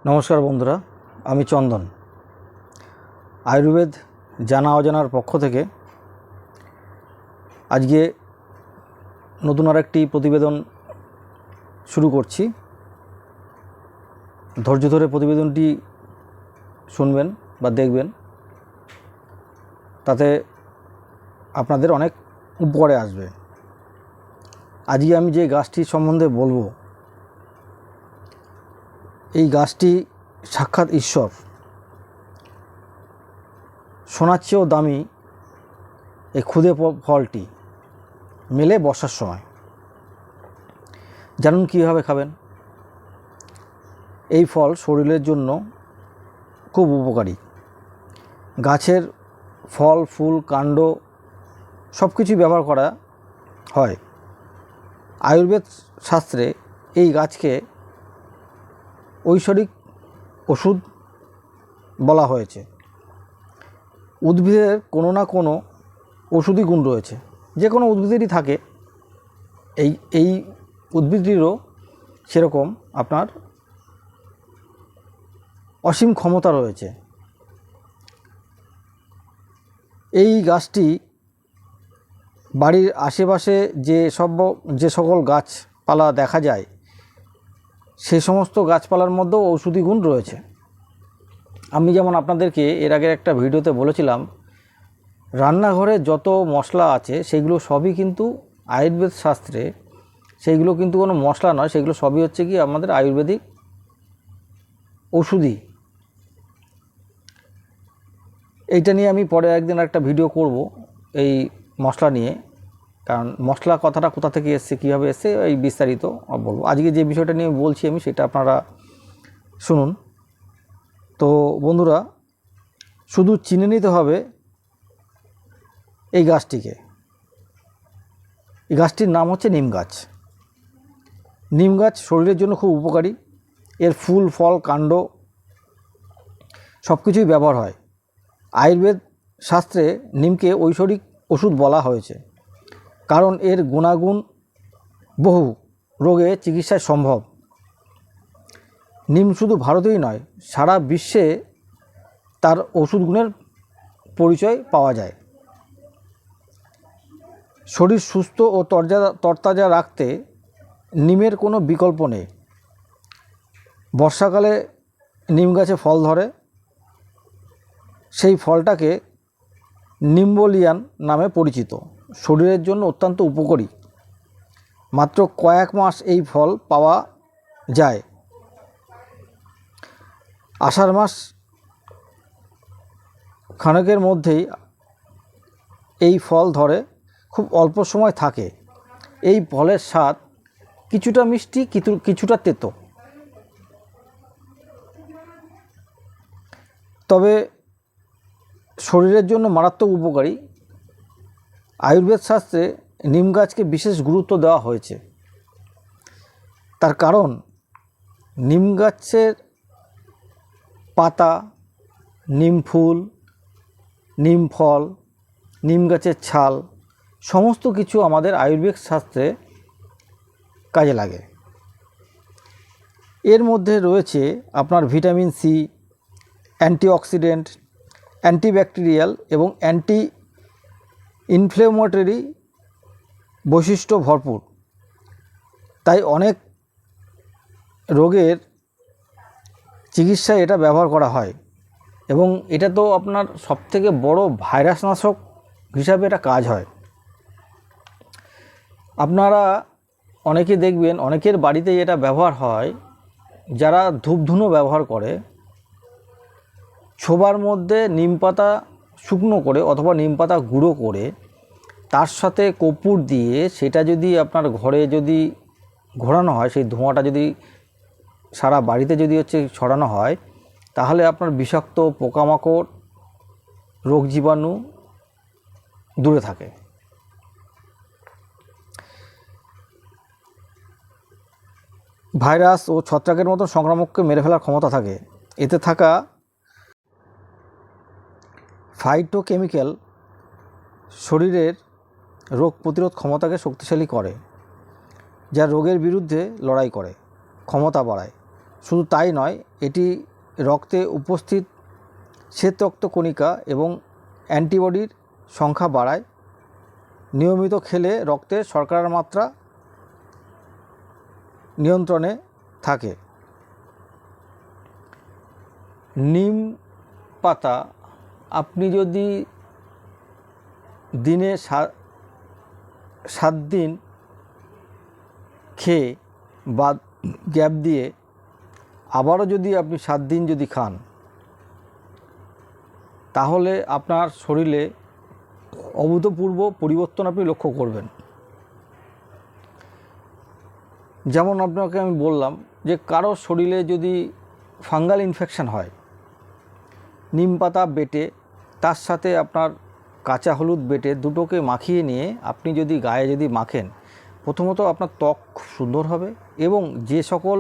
নমস্কার বন্ধুরা, আমি চন্দন। আয়ুর্বেদ জানা অজানার পক্ষ থেকে আজকে নতুন আরেকটি প্রতিবেদন শুরু করছি। ধৈর্য ধরে প্রতিবেদনটি শুনবেন বা দেখবেন, তাতে আপনাদের অনেক উপকারে আসবে। আজকে আমি যে গাছটির সম্বন্ধে বলবো, এই গাছটি সাক্ষাৎ ঈশ্বর। সোনার চেয়েও দামি এই খুদে ফলটি মেলে বর্ষার সময়। জানুন কীভাবে খাবেন। এই ফল শরীরের জন্য খুব উপকারী। গাছের ফল, ফুল, কাণ্ড সব কিছুই ব্যবহার করা হয়। আয়ুর্বেদ শাস্ত্রে এই গাছকে ঐশ্বরিক ওষুধ বলা হয়েছে। উদ্ভিদের কোনো না কোনো ওষুধি গুণ রয়েছে, যে কোনো উদ্ভিদেরই থাকে। এই উদ্ভিদটিরও সেরকম আপনার অসীম ক্ষমতা রয়েছে। এই গাছটি বাড়ির আশেপাশে যে সকল গাছপালা দেখা যায়, সে সমস্ত গাছপালার মধ্যেও ঔষধি গুণ রয়েছে। আমি যেমন আপনাদেরকে এর আগের একটা ভিডিওতে বলেছিলাম, রান্নাঘরে যত মশলা আছে সেগুলো সবই কিন্তু আয়ুর্বেদ শাস্ত্রে, সেইগুলো কিন্তু কোনো মশলা নয়, সেগুলো সবই হচ্ছে কি আমাদের আয়ুর্বেদিক ওষুধি। এইটা নিয়ে আমি পরে একদিন একটা ভিডিও করব, এই মশলা নিয়ে। কারণ মশলা কথাটা কোথা থেকে এসছে, কীভাবে এসছে, এই বিস্তারিত বলবো। আজকে যে বিষয়টা নিয়ে বলছি আমি, সেটা আপনারা শুনুন। তো বন্ধুরা, শুধু চিনে নিতে হবে এই গাছটিকে। এই গাছটির নাম হচ্ছে নিম গাছ। নিম গাছ শরীরের জন্য খুব উপকারী। এর ফুল, ফল, কাণ্ড সব কিছুই ব্যবহার হয়। আয়ুর্বেদ শাস্ত্রে নিমকে ঐশ্বরিক ওষুধ বলা হয়েছে, কারণ এর গুণাগুণ বহু রোগে চিকিৎসায় সম্ভব। নিম শুধু ভারতেই নয়, সারা বিশ্বে তার ওষুধ গুণের পরিচয় পাওয়া যায়। শরীর সুস্থ ও তরতাজা রাখতে নিমের কোনো বিকল্প নেই। বর্ষাকালে নিম গাছে ফল ধরে। সেই ফলটাকে নিম্বোলিয়ান নামে পরিচিত। শরীরের জন্য অত্যন্ত উপকারী। মাত্র কয়েক মাস এই ফল পাওয়া যায়। আষাঢ় মাস খানেকের মধ্যেই এই ফল ধরে, খুব অল্প সময় থাকে। এই ফলের স্বাদ কিছুটা মিষ্টি, কিছুটা তেতো। তবে শরীরের জন্য মারাত্মক উপকারী। আয়ুর্বেদ শাস্ত্রে নিম গাছকে বিশেষ গুরুত্ব দেওয়া হয়েছে। তার কারণ নিম গাছের পাতা, নিম ফুল, নিম ফল, নিম গাছের ছাল সমস্ত কিছু আমাদের আয়ুর্বেদ শাস্ত্রে কাজে লাগে। এর মধ্যে রয়েছে আপনার ভিটামিন সি, অ্যান্টিঅক্সিডেন্ট, অ্যান্টিব্যাকটেরিয়াল এবং অ্যান্টি ইনফ্লেমেটরি বৈশিষ্ট্য ভরপুর। তাই অনেক রোগের চিকিৎসায় এটা ব্যবহার করা হয়, এবং এটা তো আপনার সবথেকে বড় ভাইরাসনাশক হিসাবে এটা কাজ হয়। আপনারা অনেকে দেখবেন, অনেকের বাড়িতেই এটা ব্যবহার হয়। যারা ধূপধুনো ব্যবহার করে, ছোবার মধ্যে নিম পাতা শুকনো করে অথবা নিম পাতা গুঁড়ো করে তার সাথে কর্পূর দিয়ে সেটা যদি আপনার ঘরে যদি ঘোরানো হয়, সেই ধোঁয়াটা যদি সারা বাড়িতে যদি ছড়ানো হয়, তাহলে আপনার বিষাক্ত পোকামাকড়, রোগ জীবাণু দূরে থাকে। ভাইরাস ও ছত্রাকের মতো সংক্রামককে মেরে ফেলার ক্ষমতা থাকে। এতে থাকা ফাইটোকেমিক্যাল শরীরের রোগ প্রতিরোধ ক্ষমতাকে শক্তিশালী করে, যা রোগের বিরুদ্ধে লড়াই করে ক্ষমতা বাড়ায়। শুধু তাই নয়, এটি রক্তে উপস্থিত শ্বেত রক্তকণিকা এবং অ্যান্টিবডির সংখ্যা বাড়ায়। নিয়মিত খেলে রক্তে শর্করার মাত্রা নিয়ন্ত্রণে থাকে। নিম পাতা আপনি যদি দিনে 7 দিন খেয়ে বা গ্যাপ দিয়ে আবারও যদি আপনি 7 দিন যদি খান, তাহলে আপনার শরীরে অভূতপূর্ব পরিবর্তন আপনি লক্ষ্য করবেন। যেমন আপনাকে আমি বললাম যে কারো শরীরে যদি ফাঙ্গাল ইনফেকশন হয়, নিম পাতা বেটে তার সাথে আপনার কাঁচা হলুদ বেটে দুটোকে মাখিয়ে নিয়ে আপনি যদি গায়ে যদি মাখেন, প্রথমত আপনার ত্বক খুব সুন্দর হবে এবং যে সকল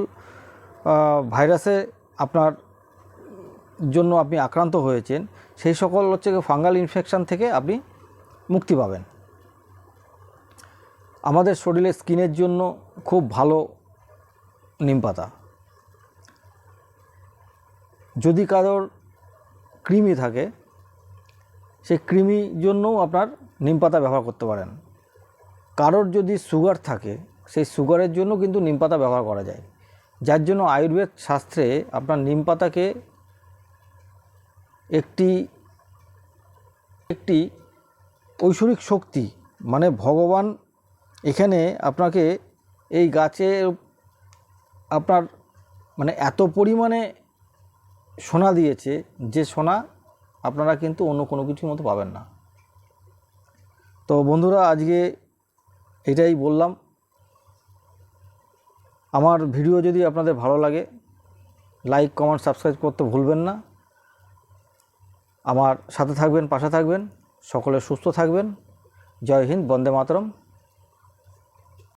ভাইরাসে আপনার জন্য আপনি আক্রান্ত হয়েছেন সেই সকল হচ্ছে ফাঙ্গাল ইনফেকশন থেকে আপনি মুক্তি পাবেন। আমাদের শরীরে স্কিনের জন্য খুব ভালো নিম পাতা। যদি কারোর কৃমি থাকে, সেই কৃমির জন্যও আপনার নিম পাতা ব্যবহার করতে পারেন। কারোর যদি সুগার থাকে, সেই সুগারের জন্য কিন্তু নিম পাতা ব্যবহার করা যায়, যার জন্য আয়ুর্বেদ শাস্ত্রে আপনার নিম পাতাকে একটি ঐশ্বরিক শক্তি, মানে ভগবান এখানে আপনাকে এই গাছে আপনার মানে এত পরিমাণে সোনা দিয়েছে যে সোনা আপনারা কিন্তু অন্য কোনো কিছুর মতো পাবেন না। তো বন্ধুরা, আজকে এটাই বললাম। আমার ভিডিও যদি আপনাদের ভালো লাগে, লাইক, কমেন্ট, সাবস্ক্রাইব করতে ভুলবেন না। আমার সাথে থাকবেন, পাশে থাকবেন। সকলে সুস্থ থাকবেন। জয় হিন্দ, বন্দে মাতরম।